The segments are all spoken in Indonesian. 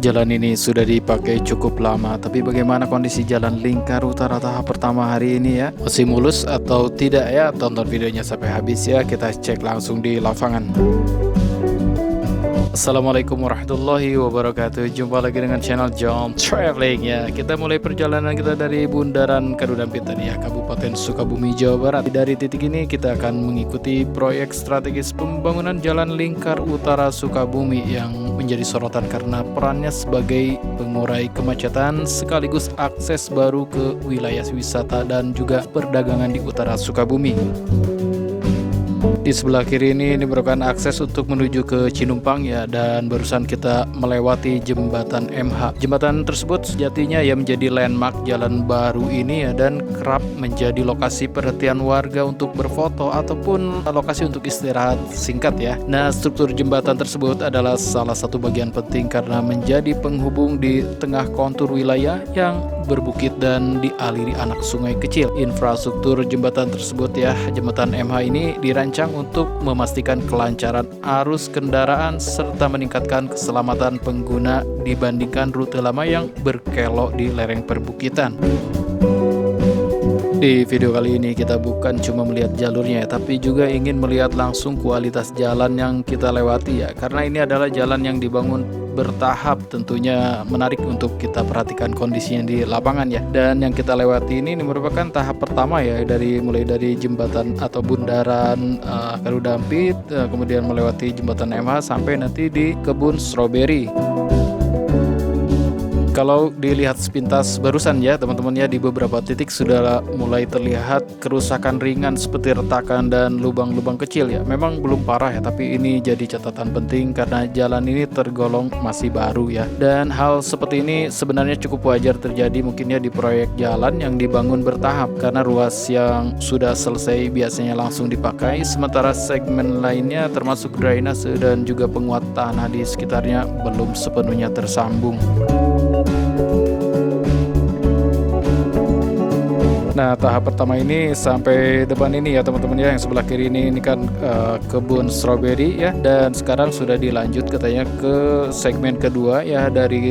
Jalan ini sudah dipakai cukup lama, tapi bagaimana kondisi jalan lingkar utara tahap pertama hari ini ya? Masih mulus atau tidak ya? Tonton videonya sampai habis ya, kita cek langsung di lapangan. Assalamualaikum warahmatullahi wabarakatuh. Jumpa lagi dengan channel John Traveling ya. Kita mulai perjalanan kita dari Bundaran Kadudampit tadi ya, Kabupaten Sukabumi, Jawa Barat. Dari titik ini kita akan mengikuti proyek strategis pembangunan Jalan Lingkar Utara Sukabumi yang menjadi sorotan karena perannya sebagai pengurai kemacetan sekaligus akses baru ke wilayah wisata dan juga perdagangan di utara Sukabumi. Di sebelah kiri ini merupakan akses untuk menuju ke Cinumpang ya, dan barusan kita melewati jembatan MH. Jembatan tersebut sejatinya ya menjadi landmark jalan baru ini ya, dan kerap menjadi lokasi perhatian warga untuk berfoto ataupun lokasi untuk istirahat singkat ya. Nah, struktur jembatan tersebut adalah salah satu bagian penting karena menjadi penghubung di tengah kontur wilayah yang berbukit dan dialiri anak sungai kecil. Infrastruktur jembatan tersebut ya, jembatan MH ini dirancang untuk memastikan kelancaran arus kendaraan serta meningkatkan keselamatan pengguna dibandingkan rute lama yang berkelok di lereng perbukitan. Di video kali ini kita bukan cuma melihat jalurnya ya, tapi juga ingin melihat langsung kualitas jalan yang kita lewati ya, karena ini adalah jalan yang dibangun bertahap, tentunya menarik untuk kita perhatikan kondisinya di lapangan ya. Dan yang kita lewati ini merupakan tahap pertama ya, mulai dari jembatan atau bundaran Kadudampit, kemudian melewati jembatan MH sampai nanti di kebun stroberi. Kalau dilihat sepintas barusan ya teman-teman ya, di beberapa titik sudah mulai terlihat kerusakan ringan seperti retakan dan lubang-lubang kecil ya. Memang belum parah ya, tapi ini jadi catatan penting karena jalan ini tergolong masih baru ya. Dan hal seperti ini sebenarnya cukup wajar terjadi mungkin ya di proyek jalan yang dibangun bertahap, karena ruas yang sudah selesai biasanya langsung dipakai, sementara segmen lainnya termasuk drainase dan juga penguat tanah di sekitarnya belum sepenuhnya tersambung. Nah, tahap pertama ini sampai depan ini ya teman-teman ya, yang sebelah kiri ini kan kebun stroberi ya, dan sekarang sudah dilanjut katanya ke segmen kedua ya, dari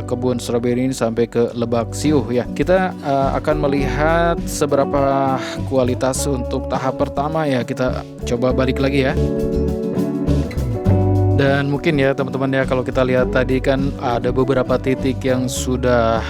kebun stroberi ini sampai ke Lebak Siuh ya. Kita akan melihat seberapa kualitas untuk tahap pertama ya, kita coba balik lagi ya. Dan mungkin ya teman-teman ya, kalau kita lihat tadi kan ada beberapa titik yang sudah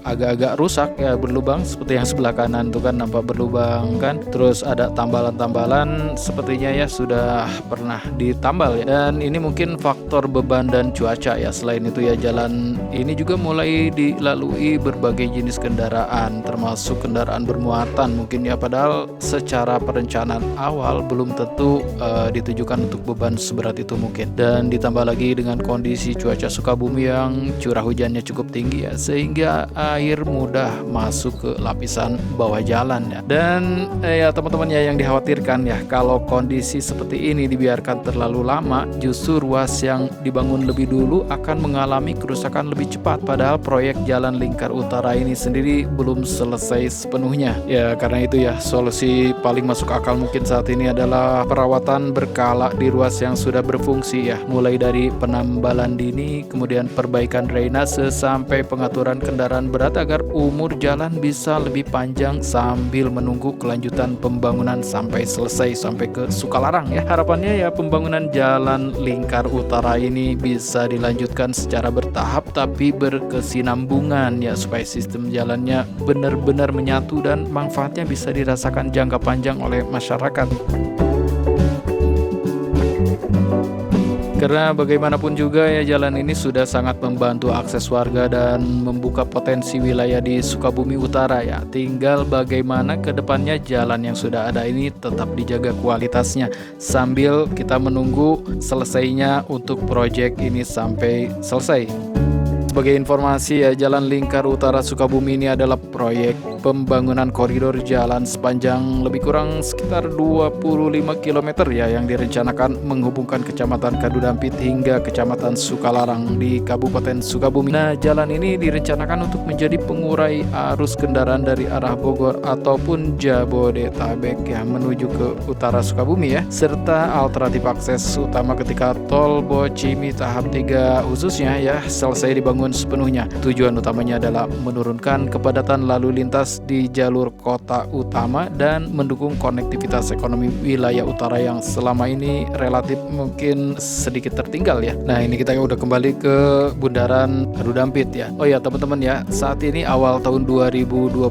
agak-agak rusak ya, berlubang, seperti yang sebelah kanan tuh kan nampak berlubang kan. Terus ada tambalan-tambalan sepertinya ya sudah pernah ditambal ya. Dan ini mungkin faktor beban dan cuaca ya. Selain itu ya, jalan ini juga mulai dilalui berbagai jenis kendaraan, termasuk kendaraan bermuatan mungkin ya, padahal secara perencanaan awal belum tentu ditujukan untuk beban seberat itu mungkin. Dan ditambah lagi dengan kondisi cuaca Sukabumi yang curah hujannya cukup tinggi ya, sehingga air mudah masuk ke lapisan bawah jalan ya. Dan ya teman-teman ya, yang dikhawatirkan ya, kalau kondisi seperti ini dibiarkan terlalu lama, justru ruas yang dibangun lebih dulu akan mengalami kerusakan lebih cepat, padahal proyek Jalan Lingkar Utara ini sendiri belum selesai sepenuhnya ya. Karena itu ya, solusi paling masuk akal mungkin saat ini adalah perawatan berkala di ruas yang sudah berfungsi ya, mulai dari penambalan dini, kemudian perbaikan drainase sampai pengaturan kendaraan berat agar umur jalan bisa lebih panjang sambil menunggu kelanjutan pembangunan sampai selesai, sampai ke Sukalarang ya. Harapannya ya, pembangunan Jalan Lingkar Utara ini bisa dilanjutkan secara bertahap tapi berkesinambungan ya, supaya sistem jalannya benar-benar menyatu dan manfaatnya bisa dirasakan jangka panjang oleh masyarakat. Karena bagaimanapun juga ya, jalan ini sudah sangat membantu akses warga dan membuka potensi wilayah di Sukabumi Utara ya. Tinggal bagaimana ke depannya jalan yang sudah ada ini tetap dijaga kualitasnya, sambil kita menunggu selesainya untuk proyek ini sampai selesai. sebagai informasi ya, Jalan Lingkar Utara Sukabumi ini adalah proyek pembangunan koridor jalan sepanjang lebih kurang sekitar 25 km ya, yang direncanakan menghubungkan Kecamatan Kadudampit hingga Kecamatan Sukalarang di Kabupaten Sukabumi. Nah, jalan ini direncanakan untuk menjadi pengurai arus kendaraan dari arah Bogor ataupun Jabodetabek ya menuju ke utara Sukabumi ya, serta alternatif akses utama ketika tol Bocimi tahap 3 khususnya ya selesai dibangun sepenuhnya. Tujuan utamanya adalah menurunkan kepadatan lalu lintas di jalur kota utama dan mendukung konektivitas ekonomi wilayah utara yang selama ini relatif mungkin sedikit tertinggal ya. Nah, ini kita udah kembali ke Bundaran Kadudampit ya. Oh ya teman-teman ya, saat ini awal tahun 2026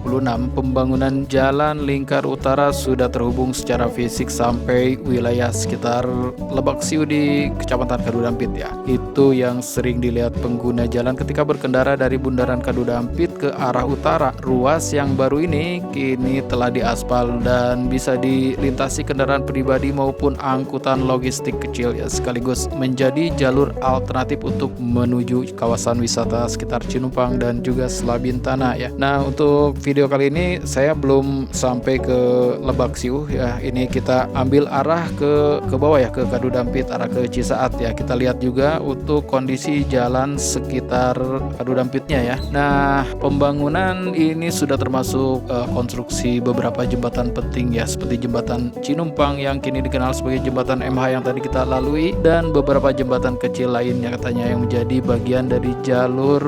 pembangunan Jalan Lingkar Utara sudah terhubung secara fisik sampai wilayah sekitar Lebak Siu di Kecamatan Kadudampit ya. Itu yang sering dilihat pengguna jalan ketika berkendara dari Bundaran Kadudampit ke arah utara. Ruas yang baru ini kini telah diaspal dan bisa dilintasi kendaraan pribadi maupun angkutan logistik kecil ya, sekaligus menjadi jalur alternatif untuk menuju kawasan wisata sekitar Cinumpang dan juga Selabintana ya. Nah, untuk video kali ini saya belum sampai ke Lebak Siu ya. Ini kita ambil arah ke bawah ya, ke Kadudampit, arah ke Cisaat ya. Kita lihat juga untuk kondisi jalan sekitar Kadudampitnya ya. Nah, pembangunan ini sudah termasuk konstruksi beberapa jembatan penting ya, seperti jembatan Cinumpang yang kini dikenal sebagai jembatan MH yang tadi kita lalui, dan beberapa jembatan kecil lainnya katanya yang menjadi bagian dari jalur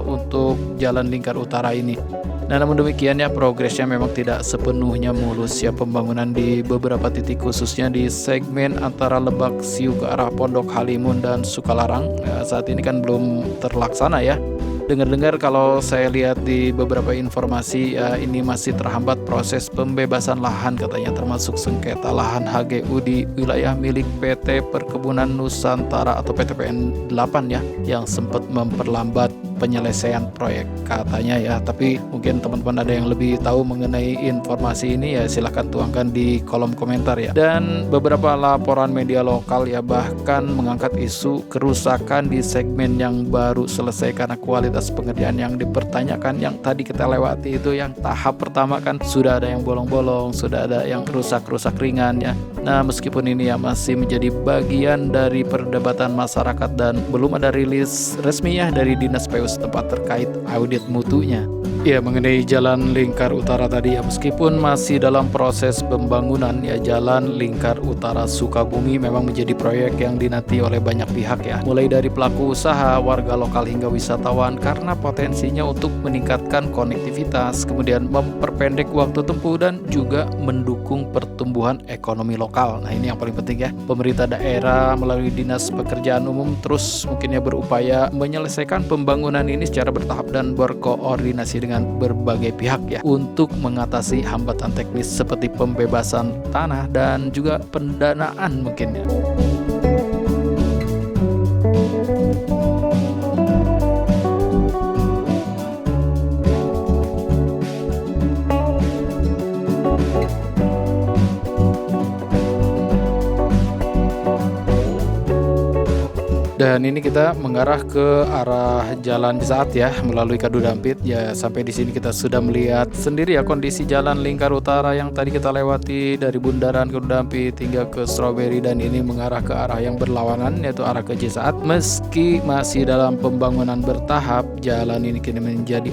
untuk Jalan Lingkar Utara ini. Nah, namun demikian ya, progresnya memang tidak sepenuhnya mulus ya. Pembangunan di beberapa titik khususnya di segmen antara Lebak Siu ke arah Pondok Halimun dan Sukalarang ya, saat ini kan belum terlaksana ya. Dengar-dengar kalau saya lihat di beberapa informasi ya, ini masih terhambat proses pembebasan lahan katanya, termasuk sengketa lahan HGU di wilayah milik PT Perkebunan Nusantara atau PTPN 8 ya, yang sempat memperlambat penyelesaian proyek katanya ya. Tapi mungkin teman-teman ada yang lebih tahu mengenai informasi ini ya, silahkan tuangkan di kolom komentar ya. Dan beberapa laporan media lokal ya bahkan mengangkat isu kerusakan di segmen yang baru selesai karena kualitas pengerjaan yang dipertanyakan. Yang tadi kita lewati itu yang tahap pertama kan sudah ada yang bolong-bolong, sudah ada yang rusak-rusak ringan ya. Nah, meskipun ini ya masih menjadi bagian dari perdebatan masyarakat dan belum ada rilis resmi ya dari Dinas PU setempat terkait audit mutunya. Ya, mengenai Jalan Lingkar Utara tadi ya, meskipun masih dalam proses pembangunan ya, Jalan Lingkar Utara Sukabumi memang menjadi proyek yang dinanti oleh banyak pihak ya, mulai dari pelaku usaha, warga lokal hingga wisatawan, karena potensinya untuk meningkatkan konektivitas, kemudian memperpendek waktu tempuh dan juga mendukung pertumbuhan ekonomi lokal. Nah, ini yang paling penting ya. Pemerintah daerah melalui Dinas Pekerjaan Umum terus mungkinnya berupaya menyelesaikan pembangunan ini secara bertahap dan berkoordinasi dengan berbagai pihak ya, untuk mengatasi hambatan teknis seperti pembebasan tanah dan juga pendanaan mungkin ya. Dan ini kita mengarah ke arah Jalan Cisaat ya, melalui Kadudampit ya. Sampai di sini kita sudah melihat sendiri ya kondisi Jalan Lingkar Utara yang tadi kita lewati dari Bundaran Kadudampit hingga ke Strawberry, dan ini mengarah ke arah yang berlawanan yaitu arah ke Cisaat. Meski masih dalam pembangunan bertahap, jalan ini kini menjadi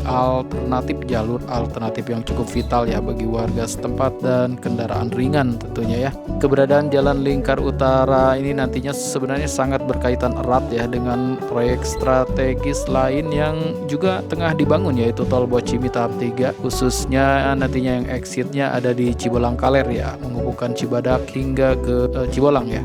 jalur alternatif yang cukup vital ya bagi warga setempat dan kendaraan ringan tentunya ya. Keberadaan Jalan Lingkar Utara ini nantinya sebenarnya sangat berkaitan erat ya dengan proyek strategis lain yang juga tengah dibangun, yaitu tol Bocimi tahap 3, khususnya nantinya yang exitnya ada di Cibolang Kaler ya, menghubungkan Cibadak hingga ke Cibolang ya.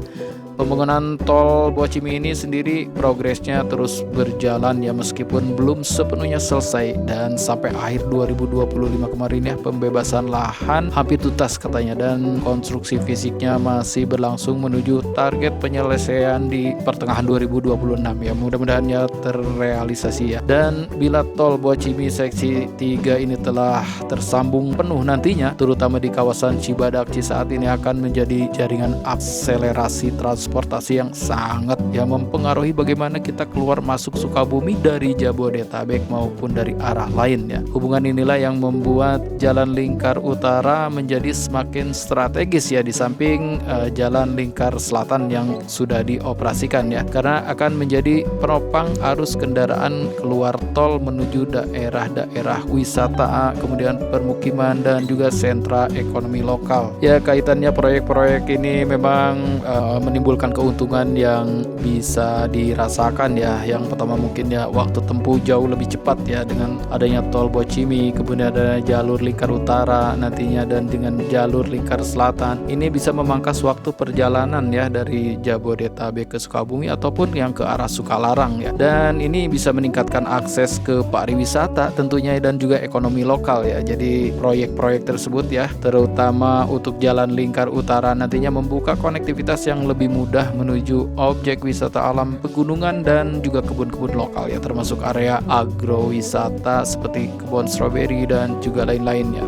Pembangunan tol Bocimi ini sendiri progresnya terus berjalan ya, meskipun belum sepenuhnya selesai, dan sampai akhir 2025 kemarin ya pembebasan lahan hampir tuntas katanya, dan konstruksi fisiknya masih berlangsung menuju target penyelesaian di pertengahan 2026 ya. Mudah-mudahan ya terrealisasi ya. Dan bila tol Bocimi seksi 3 ini telah tersambung penuh nantinya, terutama di kawasan Cibadak Cisaat, ini akan menjadi jaringan akselerasi transportasi transportasi yang sangat mempengaruhi bagaimana kita keluar masuk Sukabumi dari Jabodetabek maupun dari arah lain ya. Hubungan inilah yang membuat Jalan Lingkar Utara menjadi semakin strategis ya, di samping Jalan Lingkar Selatan yang sudah dioperasikan ya, karena akan menjadi penopang arus kendaraan keluar tol menuju daerah-daerah wisata, kemudian permukiman dan juga sentra ekonomi lokal. Ya, kaitannya proyek-proyek ini memang menimbulkan keuntungan yang bisa dirasakan ya. Yang pertama mungkin ya waktu tempuh jauh lebih cepat ya dengan adanya tol Bocimi, kemudian ada jalur Lingkar Utara nantinya, dan dengan jalur Lingkar Selatan ini bisa memangkas waktu perjalanan ya dari Jabodetabek ke Sukabumi ataupun yang ke arah Sukalarang ya. Dan ini bisa meningkatkan akses ke pariwisata tentunya dan juga ekonomi lokal ya. Jadi proyek-proyek tersebut ya, terutama untuk Jalan Lingkar Utara nantinya membuka konektivitas yang lebih mudah menuju objek wisata alam pegunungan dan juga kebun-kebun lokal ya, termasuk area agrowisata seperti kebun stroberi dan juga lain-lainnya.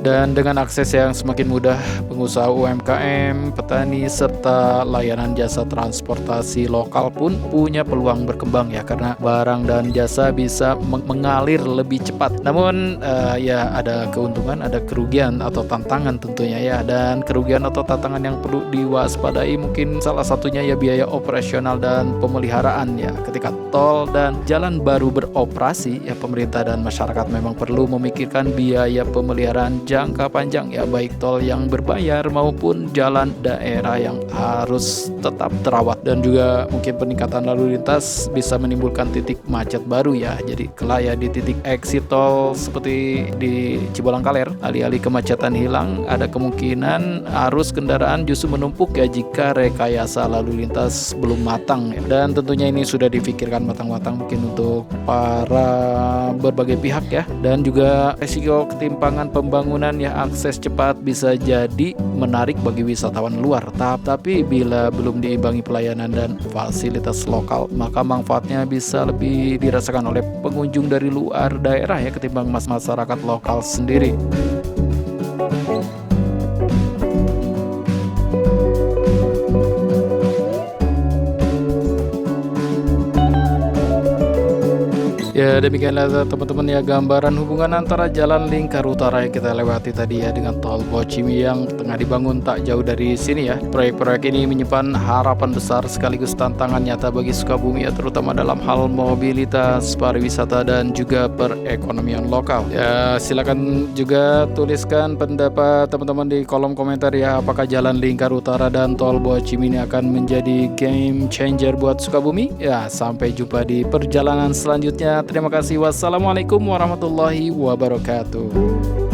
Dan dengan akses yang semakin mudah, pengusaha UMKM, petani, serta layanan jasa transportasi lokal pun punya peluang berkembang ya, karena barang dan jasa bisa mengalir lebih cepat. Namun ya ada keuntungan, ada kerugian atau tantangan tentunya ya. Dan kerugian atau tantangan yang perlu diwaspadai mungkin salah satunya ya biaya operasional dan pemeliharaan ya. Ketika tol dan jalan baru beroperasi ya, pemerintah dan masyarakat memang perlu memikirkan biaya pemeliharaan jangka panjang ya, baik tol yang berbayar maupun jalan daerah yang harus tetap terawat. Dan juga mungkin peningkatan lalu lintas bisa menimbulkan titik macet baru ya. Jadi kelak ya di titik exit tol seperti di Cibolang Kaler, alih-alih kemacetan hilang, ada kemungkinan arus kendaraan justru menumpuk ya jika rekayasa lalu lintas belum matang ya. Dan tentunya ini sudah difikirkan matang-matang mungkin untuk para berbagai pihak ya. Dan juga resiko ketimpangan pembangunan ya, akses cepat bisa jadi menarik bagi wisatawan luar, tapi bila belum diimbangi pelayanan dan fasilitas lokal, maka manfaatnya bisa lebih dirasakan oleh pengunjung dari luar daerah ya ketimbang masyarakat lokal sendiri. Ya, demikianlah teman-teman ya gambaran hubungan antara Jalan Lingkar Utara yang kita lewati tadi ya dengan tol Bocimi yang tengah dibangun tak jauh dari sini ya. Proyek-proyek ini menyimpan harapan besar sekaligus tantangan nyata bagi Sukabumi ya, terutama dalam hal mobilitas, pariwisata dan juga perekonomian lokal. Ya, silakan juga tuliskan pendapat teman-teman di kolom komentar ya, apakah Jalan Lingkar Utara dan tol Bocimi ini akan menjadi game changer buat Sukabumi? Ya, sampai jumpa di perjalanan selanjutnya. Terima kasih. Wassalamualaikum warahmatullahi wabarakatuh.